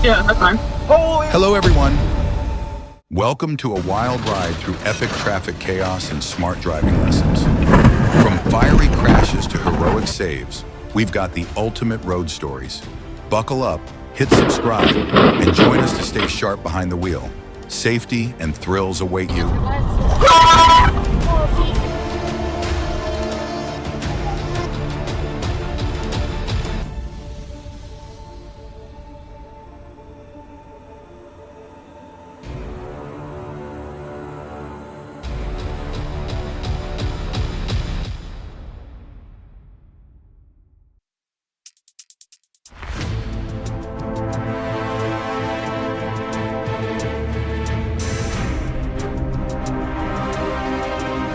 Yeah, that's fine. Hello, everyone. Welcome to a wild ride through epic traffic chaos and smart driving lessons. From fiery crashes to heroic saves, we've got the ultimate road stories. Buckle up, hit subscribe, and join us to stay sharp behind the wheel. Safety and thrills await you.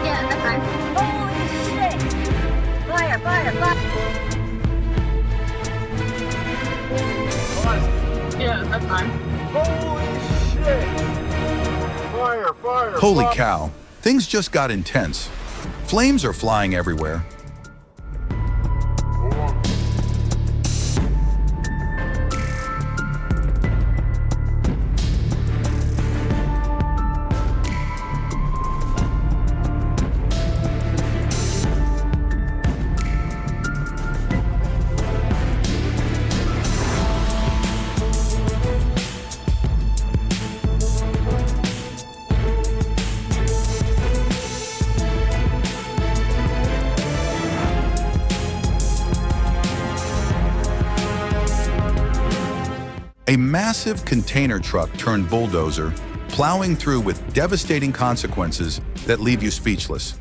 Yeah, that's fine. Holy shit! Fire, fire, fire! Yeah, that's fine. Holy shit! Fire, fire, Holy fire. cow, things just got intense. Flames are flying everywhere. A massive container truck turned bulldozer, plowing through with devastating consequences that leave you speechless.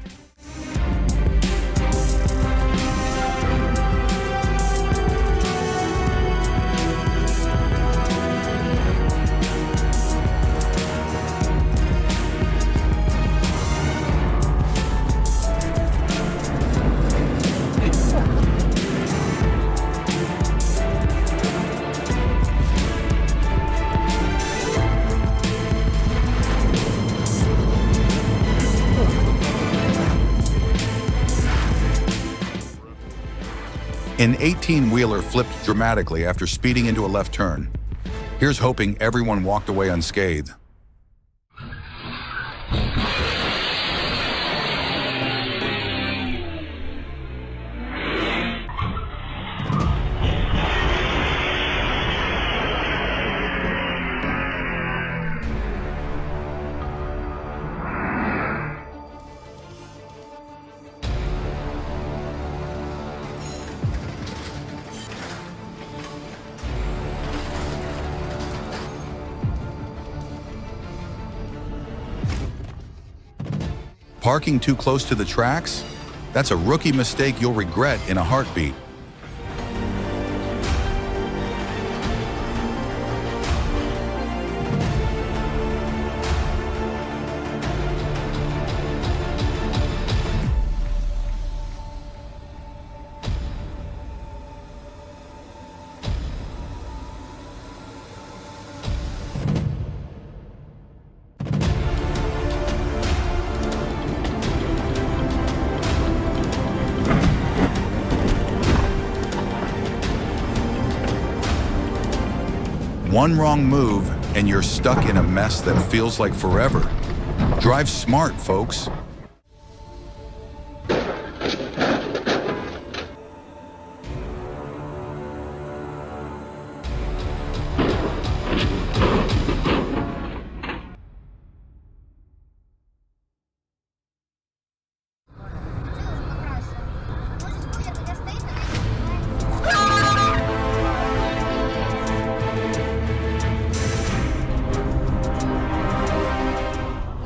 An 18-wheeler flipped dramatically after speeding into a left turn. Here's hoping everyone walked away unscathed. Parking too close to the tracks? That's a rookie mistake you'll regret in a heartbeat. One wrong move, and you're stuck in a mess that feels like forever. Drive smart, folks.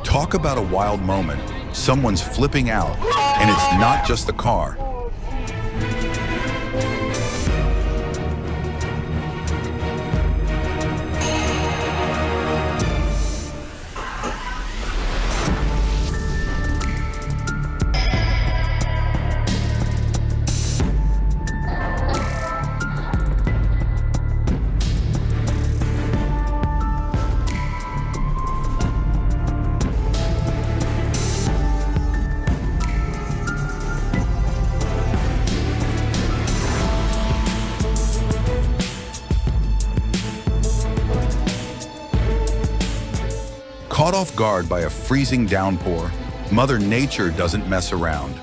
Talk about a wild moment. Someone's flipping out, and it's not just the car. Caught off guard by a freezing downpour, Mother Nature doesn't mess around.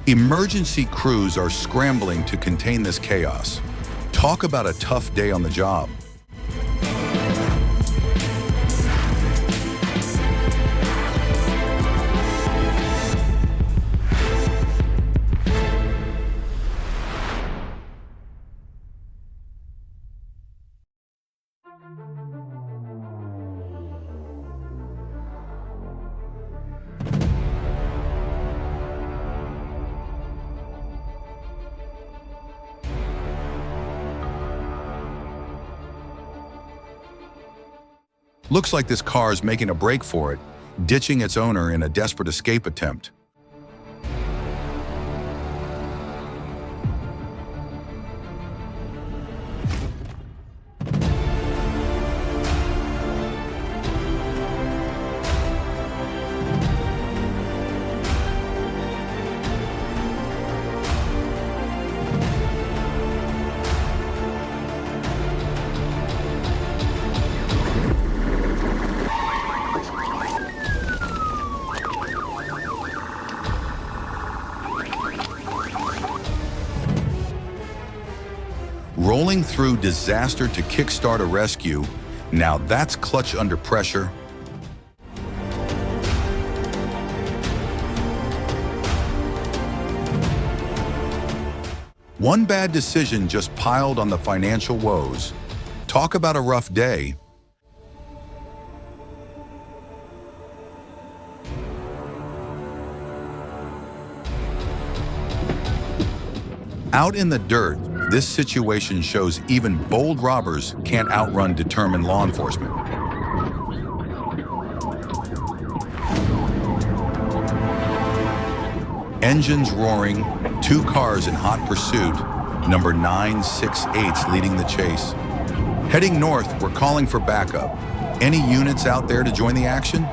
Emergency crews are scrambling to contain this chaos. Talk about a tough day on the job. Looks like this car's making a break for it, ditching its owner in a desperate escape attempt. Rolling through disaster to kickstart a rescue, now that's clutch under pressure. One bad decision just piled on the financial woes. Talk about a rough day. Out in the dirt, this situation shows even bold robbers can't outrun determined law enforcement. Engines roaring, two cars in hot pursuit, number 968's leading the chase. Heading north, we're calling for backup. Any units out there to join the action?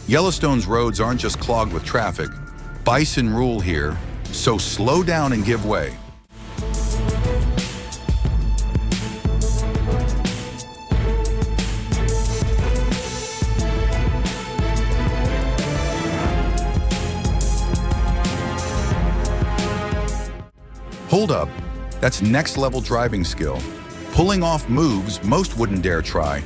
Yellowstone's roads aren't just clogged with traffic. Bison rule here, so slow down and give way. Hold up, that's next level driving skill. Pulling off moves most wouldn't dare try.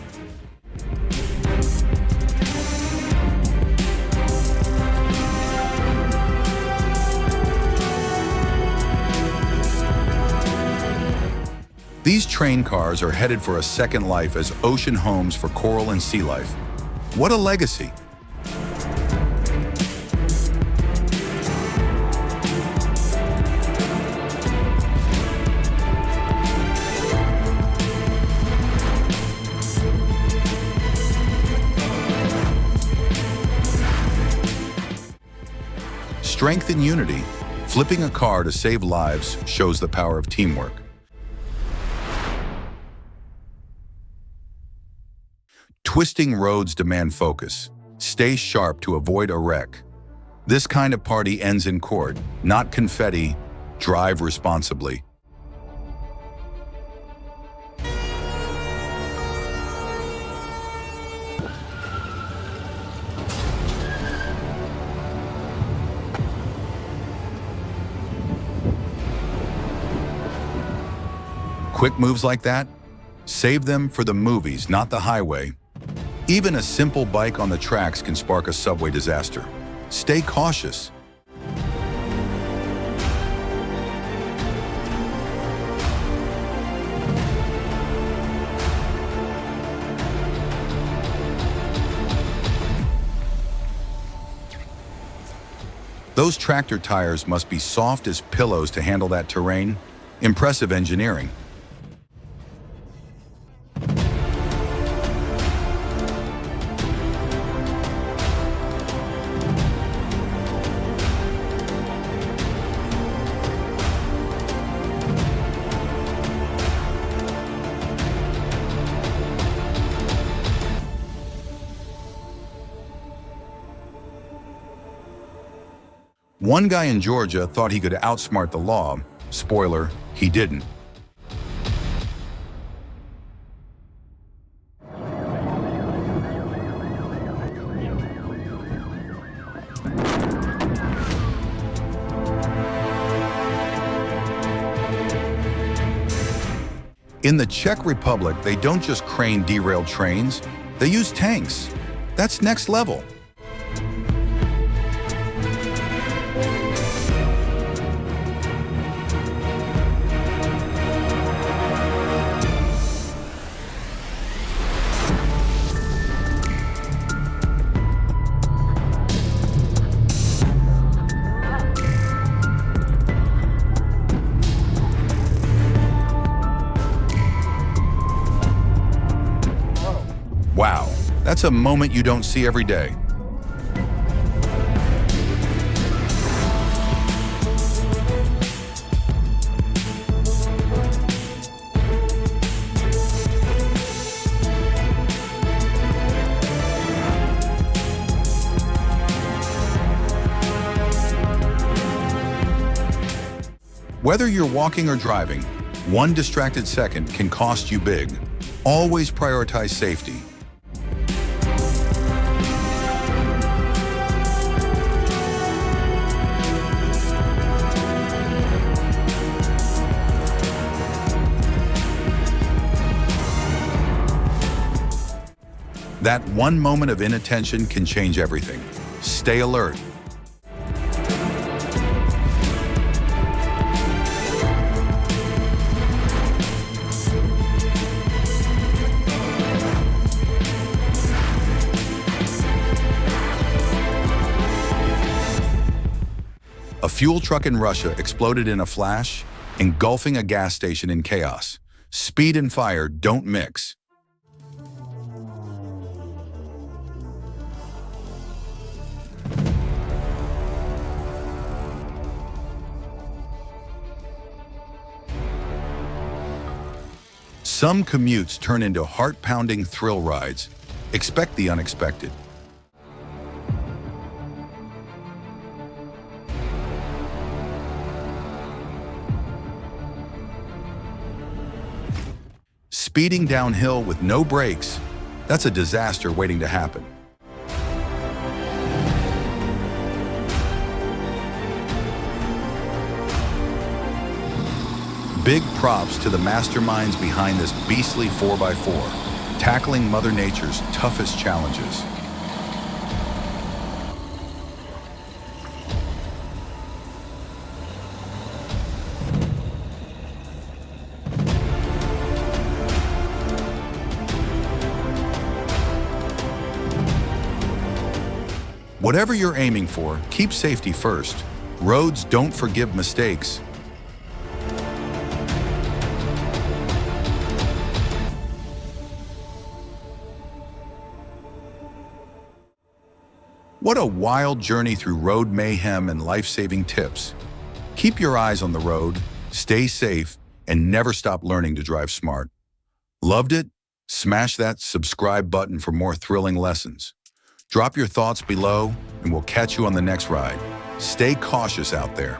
These train cars are headed for a second life as ocean homes for coral and sea life. What a legacy! Strength and unity. Flipping a car to save lives shows the power of teamwork. Twisting roads demand focus. Stay sharp to avoid a wreck. This kind of party ends in court, not confetti. Drive responsibly. Quick moves like that? Save them for the movies, not the highway. Even a simple bike on the tracks can spark a subway disaster. Stay cautious. Those tractor tires must be soft as pillows to handle that terrain. Impressive engineering. One guy in Georgia thought he could outsmart the law. Spoiler, he didn't. In the Czech Republic, they don't just crane derailed trains, they use tanks. That's next level. Wow, that's a moment you don't see every day. Whether you're walking or driving, one distracted second can cost you big. Always prioritize safety. That one moment of inattention can change everything. Stay alert. A fuel truck in Russia exploded in a flash, engulfing a gas station in chaos. Speed and fire don't mix. Some commutes turn into heart-pounding thrill rides. Expect the unexpected. Speeding downhill with no brakes, that's a disaster waiting to happen. Big props to the masterminds behind this beastly 4x4, tackling Mother Nature's toughest challenges. Whatever you're aiming for, keep safety first. Roads don't forgive mistakes. What a wild journey through road mayhem and life-saving tips. Keep your eyes on the road, stay safe, and never stop learning to drive smart. Loved it? Smash that subscribe button for more thrilling lessons. Drop your thoughts below, and we'll catch you on the next ride. Stay cautious out there.